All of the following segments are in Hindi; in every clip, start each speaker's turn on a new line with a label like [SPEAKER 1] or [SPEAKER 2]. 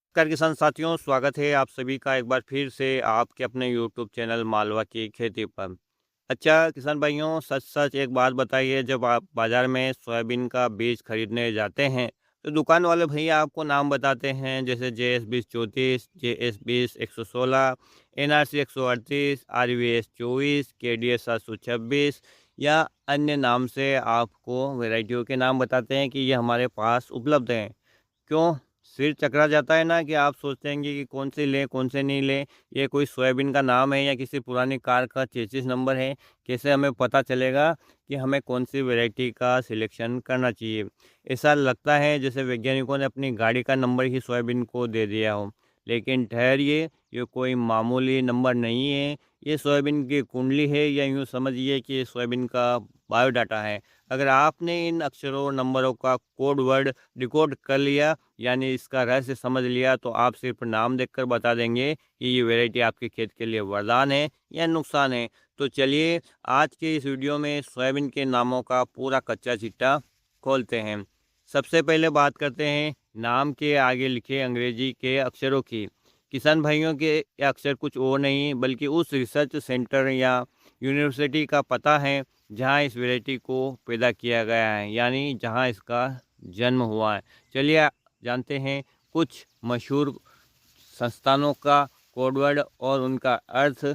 [SPEAKER 1] नमस्कार किसान साथियों, स्वागत है आप सभी का एक बार फिर से आपके अपने यूट्यूब चैनल मालवा की खेती पर। अच्छा किसान भाइयों, सच-सच एक बात बताइए, जब आप बाज़ार में सोयाबीन का बीज खरीदने जाते हैं, तो दुकान वाले भैया आपको नाम बताते हैं जैसे JS 2034, JS 20 116, NRC 138, RVS 24, KDS 726 या अन्य नाम से आपको वैरायटियों के नाम बताते हैं कि ये हमारे पास उपलब्ध हैं। क्यों? सिर चकरा जाता है ना कि आप सोचते हैं कि कौन से लें, कौन से नहीं लें। ये कोई सोयाबीन का नाम है या किसी पुरानी कार का चेसिस नंबर है। कैसे हमें पता चलेगा कि हमें कौन-सी वैरायटी का सिलेक्शन करना चाहिए? ऐसा लगता है जैसे वैज्ञानिकों ने अपनी गाड़ी का नंबर ही सोयाबीन को दे दिया हो। लेकिन ठहरिए, ये कोई मामूली नंबर नहीं है। ये सोयाबीन की कुंडली है, या यूँ समझिए कि ये सोयाबीन का बायोडाटा है। अगर आपने इन अक्षरों और नंबरों का कोड वर्ड डिकोड कर लिया, यानी इसका रहस्य समझ लिया, तो आप सिर्फ नाम देखकर बता देंगे कि ये वैरायटी आपके खेत के लिए वरदान है या नुकसान है। तो चलिए आज के इस वीडियो में सोयाबीन के नामों का पूरा कच्चा चिट्ठा खोलते हैं। सबसे पहले बात करते हैं नाम के आगे लिखे अंग्रेजी के अक्षरों की। किसान भाइयों के ये अक्षर कुछ और नहीं बल्कि उस रिसर्च सेंटर या यूनिवर्सिटी का पता है जहाँ इस वैरायटी को पैदा किया गया है, यानी जहाँ इसका जन्म हुआ है। चलिए जानते हैं कुछ मशहूर संस्थानों का कोडवर्ड और उनका अर्थ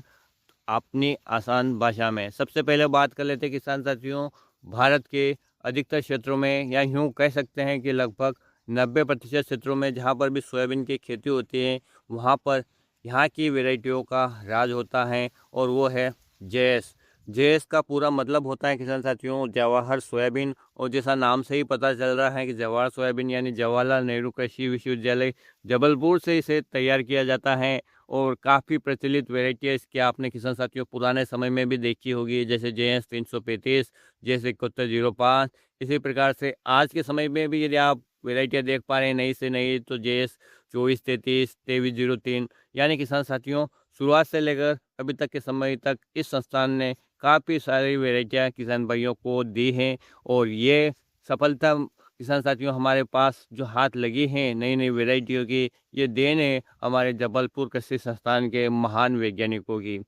[SPEAKER 1] अपनी आसान भाषा में। सबसे पहले बात कर लेते हैं किसान साथियों, भारत के अधिकतर क्षेत्रों में, या यूँ कह सकते हैं कि लगभग 90% क्षेत्रों में जहाँ पर भी सोयाबीन की खेती होती है, वहाँ पर यहाँ की वैरायटियों का राज होता है, और वो है जेएस। जेएस का पूरा मतलब होता है किसान साथियों जवाहर सोयाबीन, और जैसा नाम से ही पता चल रहा है कि जवाहर सोयाबीन यानी जवाहरलाल नेहरू कृषि विश्वविद्यालय जबलपुर से इसे तैयार किया जाता है। और काफ़ी प्रचलित वैरायटी है इसकी, आपने किसान साथियों पुराने समय में भी देखी होगी, जैसे जेएस 335, जेएस 7105। इसी प्रकार से आज के समय में भी यदि आप वैरायटियाँ देख पा रहे हैं नई से नई, तो जेएस 2433, 2303। यानी किसान साथियों शुरुआत से लेकर अभी तक के समय तक इस संस्थान ने काफ़ी सारी वैरायटियाँ किसान भाइयों को दी हैं, और ये सफलता किसान साथियों हमारे पास जो हाथ लगी हैं नई नई वैरायटियों की, ये देन है हमारे जबलपुर कृषि संस्थान के महान वैज्ञानिकों की।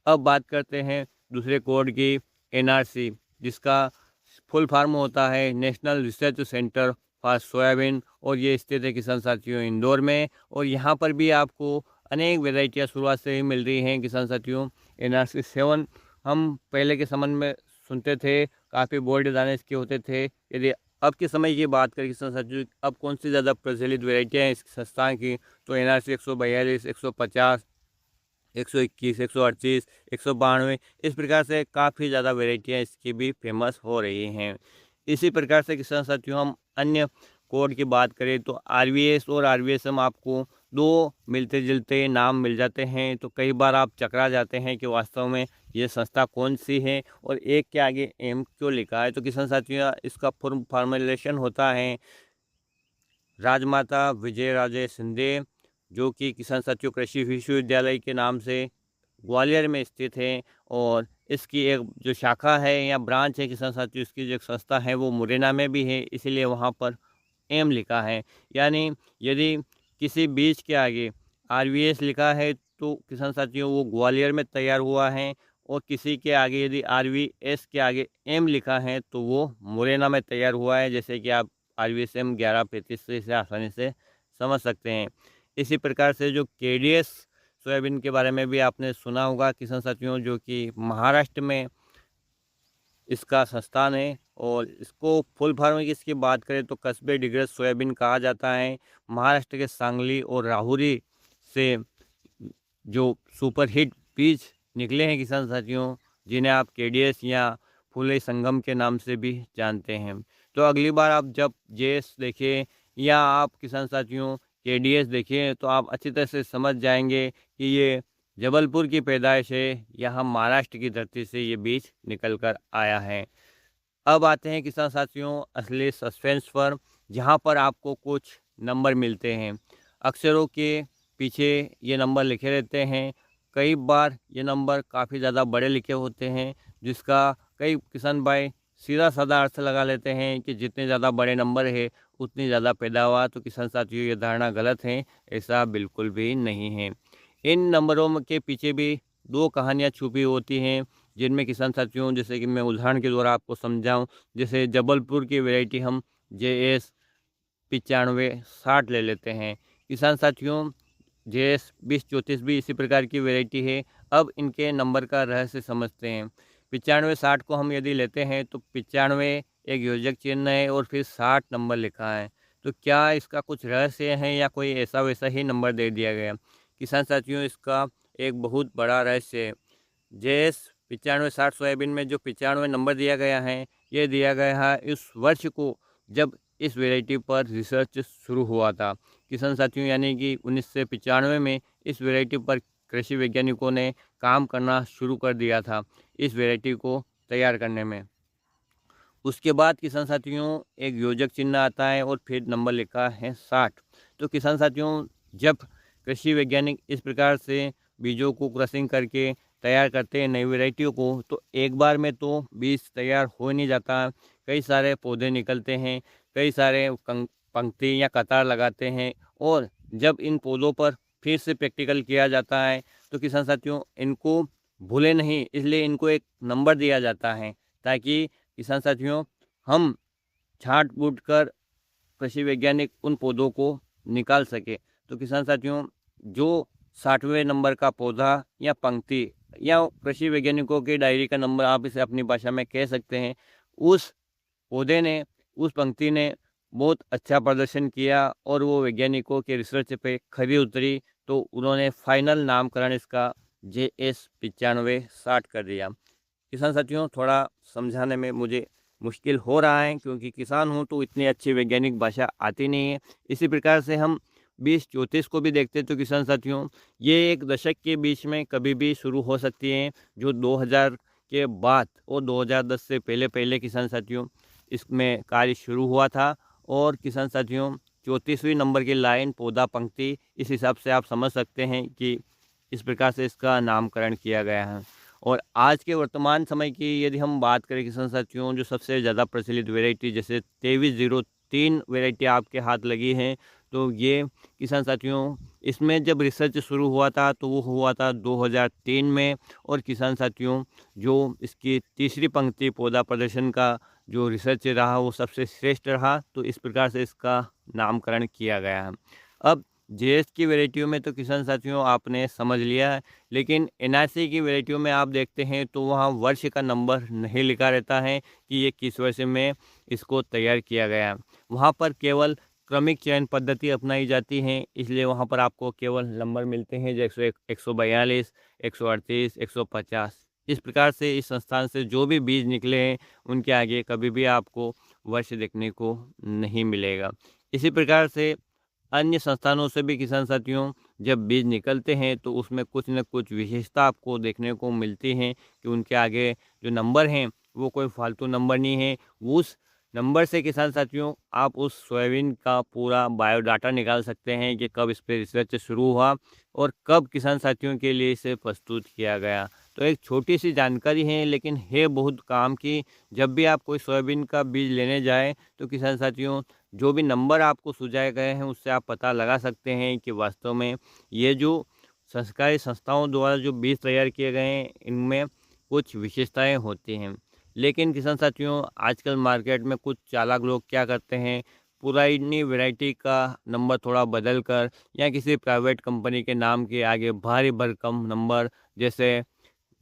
[SPEAKER 1] अब बात करते हैं दूसरे कोड की, एनआरसी, जिसका फुल फॉर्म होता है national research centre for soybean, और ये स्थित है किसान साथियों इंदौर में। और यहाँ पर भी आपको अनेक वैरायटियाँ शुरुआत से ही मिल रही हैं किसान साथियों। एनआरसी 7 हम पहले के संबंध में सुनते थे, काफ़ी बोल्ड दाने इसके होते थे। यदि अब के समय की बात करें किसान साथियों, अब कौन सी ज़्यादा प्रचलित वैरायटियाँ हैं इस संस्थान की, तो एनआरसी 142, 150, 121, 138, 192, इस प्रकार से काफ़ी ज़्यादा वैरायटियाँ इसकी भी फेमस हो रही हैं। इसी प्रकार से किसान साथियों हम अन्य कोड की बात करें तो आरवीएस और आरवीएसएम आपको दो मिलते-जुलते नाम मिल जाते हैं, तो कई बार आप चकरा जाते हैं कि वास्तव में ये संस्था कौन-सी है और एक के आगे एम क्यों लिखा है। तो किसान साथियों इसका फॉर्मुलेशन होता है राजमाता विजयराजे सिंधिया, जो कि किसान साथियों कृषि विश्वविद्यालय के नाम से ग्वालियर में स्थित है। और इसकी एक जो शाखा है या ब्रांच है किसान साथियों, इसकी जो एक संस्था है वो मुरैना में भी है, इसीलिए वहाँ पर एम लिखा है। यानी यदि किसी बीज के आगे आरवीएस लिखा है तो किसान साथियों वो ग्वालियर में तैयार हुआ है, और किसी के आगे यदि आरवीएस के आगे एम लिखा है तो वो मुरैना में तैयार हुआ है, जैसे कि आप आरवीएसएम 1135 से इसे आसानी से समझ सकते हैं। इसी प्रकार से जो केडीएस सोयाबीन के बारे में भी आपने सुना होगा किसान साथियों, जो कि महाराष्ट्र में इसका संस्थान है, और इसको फुल फॉर्म की इसकी बात करें तो कस्बे डिग्रस सोयाबीन कहा जाता है। महाराष्ट्र के सांगली और राहुरी से जो सुपरहिट बीज निकले हैं किसान साथियों, जिन्हें आप केडीएस या फुले संगम के नाम से भी जानते हैं। तो अगली बार आप जब जेएस देखें या आप किसान साथियों केडीएस देखें, तो आप अच्छी तरह से समझ जाएंगे कि ये जबलपुर की पैदाइश है, यहाँ महाराष्ट्र की धरती से ये बीज निकल कर आया है। अब आते हैं किसान साथियों असली सस्पेंस पर, जहाँ पर आपको कुछ नंबर मिलते हैं। अक्षरों के पीछे ये नंबर लिखे रहते हैं। कई बार ये नंबर काफ़ी ज़्यादा बड़े लिखे होते हैं, जिसका कई किसान भाई सीधा साधा अर्थ लगा लेते हैं कि जितने ज़्यादा बड़े नंबर है उतनी ज़्यादा पैदावार। तो किसान साथियों, ये धारणा गलत है, ऐसा बिल्कुल भी नहीं है। इन नंबरों के पीछे भी दो कहानियाँ छुपी होती हैं, जिनमें किसान साथियों, जैसे कि मैं उदाहरण के द्वारा आपको समझाऊं, जैसे जबलपुर की वैरायटी हम JS 9560 ले लेते हैं। किसान साथियों, JS 2034 भी इसी प्रकार की वैरायटी है। अब इनके नंबर का रहस्य समझते हैं। 9560 को हम यदि लेते हैं तो 95 एक योजक चिन्ह है और फिर 60 नंबर लिखा है। तो क्या इसका कुछ रहस्य है या कोई ऐसा वैसा ही नंबर दे दिया गया? किसान साथियों, इसका एक बहुत बड़ा रहस्य है। JS 9560 सोयाबीन में जो 95 नंबर दिया गया है, ये दिया गया है इस वर्ष को जब इस वैरायटी पर रिसर्च शुरू हुआ था। किसान साथियों, यानी कि 1995 में इस वैरायटी पर कृषि वैज्ञानिकों ने काम करना शुरू कर दिया था इस वैरायटी को तैयार करने में। उसके बाद किसान साथियों, एक योजक चिन्ह आता है और फिर नंबर लिखा है 60। तो किसान साथियों, जब कृषि वैज्ञानिक इस प्रकार से बीजों को क्रसिंग करके तैयार करते हैं नई वैरायटियों को, तो एक बार में तो बीज तैयार हो नहीं जाता। कई सारे पौधे निकलते हैं, कई सारे पंक्ति या कतार लगाते हैं, और जब इन पौधों पर फिर से प्रैक्टिकल किया जाता है तो किसान साथियों, इनको भूले नहीं, इसलिए इनको एक नंबर दिया जाता है ताकि किसान साथियों, हम छांट फूट कर कृषि वैज्ञानिक उन पौधों को निकाल सके। तो किसान साथियों, जो 60वें नंबर का पौधा या पंक्ति या कृषि वैज्ञानिकों की डायरी का नंबर, आप इसे अपनी भाषा में कह सकते हैं, उस पौधे ने, उस पंक्ति ने बहुत अच्छा प्रदर्शन किया और वो वैज्ञानिकों के रिसर्च पे खरी उतरी, तो उन्होंने फाइनल नामकरण इसका JS 9560 कर दिया। किसान साथियों, थोड़ा समझाने में मुझे मुश्किल हो रहा है क्योंकि किसान हूँ तो इतनी अच्छी वैज्ञानिक भाषा आती नहीं है। इसी प्रकार से हम 2034 को भी देखते हैं तो किसान साथियों, ये एक दशक के बीच में कभी भी शुरू हो सकती है, जो 2000 के बाद और 2010 से पहले पहले किसान साथियों इसमें कार्य शुरू हुआ था। और किसान साथियों, 34वीं नंबर की लाइन पौधा पंक्ति, इस हिसाब से आप समझ सकते हैं कि इस प्रकार से इसका नामकरण किया गया है। और आज के वर्तमान समय की यदि हम बात करें किसान साथियों, जो सबसे ज़्यादा प्रचलित वैरायटी जैसे 2303 वैरायटी आपके हाथ लगी है, तो ये किसान साथियों, इसमें जब रिसर्च शुरू हुआ था तो वो हुआ था 2003 में। और किसान साथियों, जो इसकी तीसरी पंक्ति पौधा प्रदर्शन का जो रिसर्च रहा वो सबसे श्रेष्ठ रहा, तो इस प्रकार से इसका नामकरण किया गया है। अब JS की वैरायटियों में तो किसान साथियों आपने समझ लिया है, लेकिन NRC की वैरायटियों में आप देखते हैं तो वहाँ वर्ष का नंबर नहीं लिखा रहता है कि ये किस वर्ष में इसको तैयार किया गया है। वहाँ पर केवल क्रमिक चयन पद्धति अपनाई जाती है, इसलिए वहाँ पर आपको केवल नंबर मिलते हैं जैसे 142, 138, 150। इस प्रकार से इस संस्थान से जो भी बीज निकले हैं उनके आगे कभी भी आपको वर्ष देखने को नहीं मिलेगा। इसी प्रकार से अन्य संस्थानों से भी किसान साथियों, जब बीज निकलते हैं तो उसमें कुछ न कुछ विशेषता आपको देखने को मिलती हैं कि उनके आगे जो नंबर हैं वो कोई फालतू नंबर नहीं है। उस नंबर से किसान साथियों, आप उस सोयाबीन का पूरा बायोडाटा निकाल सकते हैं कि कब इस पर रिसर्च शुरू हुआ और कब किसान साथियों के लिए इसे प्रस्तुत किया गया। तो एक छोटी सी जानकारी है, लेकिन है बहुत काम की। जब भी आप कोई सोयाबीन का बीज लेने जाएं तो किसान साथियों, जो भी नंबर आपको सुझाए गए हैं उससे आप पता लगा सकते हैं कि वास्तव में ये जो सरकारी संस्थाओं द्वारा जो बीज तैयार किए गए हैं इनमें कुछ विशेषताएं होती हैं। लेकिन किसान साथियों, आजकल मार्केट में कुछ चालाक लोग क्या करते हैं, पुरानी वैरायटी का नंबर थोड़ा बदल कर या किसी प्राइवेट कंपनी के नाम के आगे भारी भरकम नंबर जैसे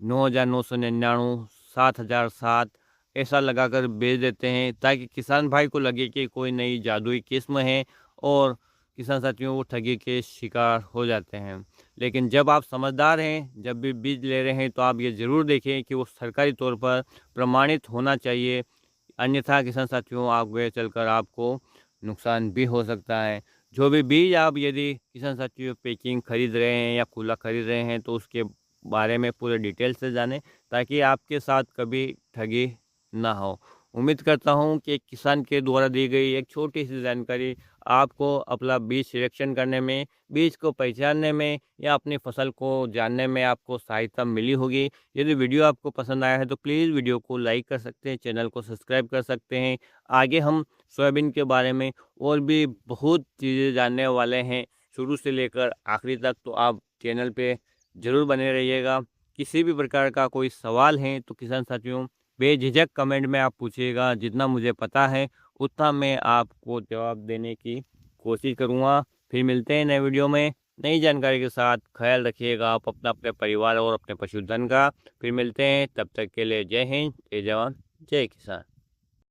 [SPEAKER 1] 9999, 7007 ऐसा लगाकर बेच देते हैं ताकि किसान भाई को लगे कि कोई नई जादुई किस्म है, और किसान साथियों वो ठगी के शिकार हो जाते हैं। लेकिन जब आप समझदार हैं, जब भी बीज ले रहे हैं तो आप ये ज़रूर देखें कि वो सरकारी तौर पर प्रमाणित होना चाहिए, अन्यथा किसान साथियों आगे चलकर आपको नुकसान भी हो सकता है। जो भी बीज आप यदि किसान साथियों पैकिंग खरीद रहे हैं या खुला खरीद रहे हैं तो उसके बारे में पूरे डिटेल से जानें ताकि आपके साथ कभी ठगी ना हो। उम्मीद करता हूँ कि किसान के द्वारा दी गई एक छोटी सी जानकारी आपको अपना बीज सिलेक्शन करने में, बीज को पहचानने में या अपनी फसल को जानने में आपको सहायता मिली होगी। यदि वीडियो आपको पसंद आया है तो प्लीज़ वीडियो को लाइक कर सकते हैं, चैनल को सब्सक्राइब कर सकते हैं। आगे हम सोयाबीन के बारे में और भी बहुत चीज़ें जानने वाले हैं, शुरू से लेकर आखिरी तक, तो आप चैनल पे ज़रूर बने रहिएगा। किसी भी प्रकार का कोई सवाल है तो किसान साथियों बेझिझक कमेंट में आप पूछिएगा, जितना मुझे पता है उतना मैं आपको जवाब देने की कोशिश करूँगा। फिर मिलते हैं नए वीडियो में नई जानकारी के साथ। ख्याल रखिएगा आप अपना, अपने परिवार और अपने पशुधन का। फिर मिलते हैं, तब तक के लिए जय हिंद, जय जवान, जय किसान।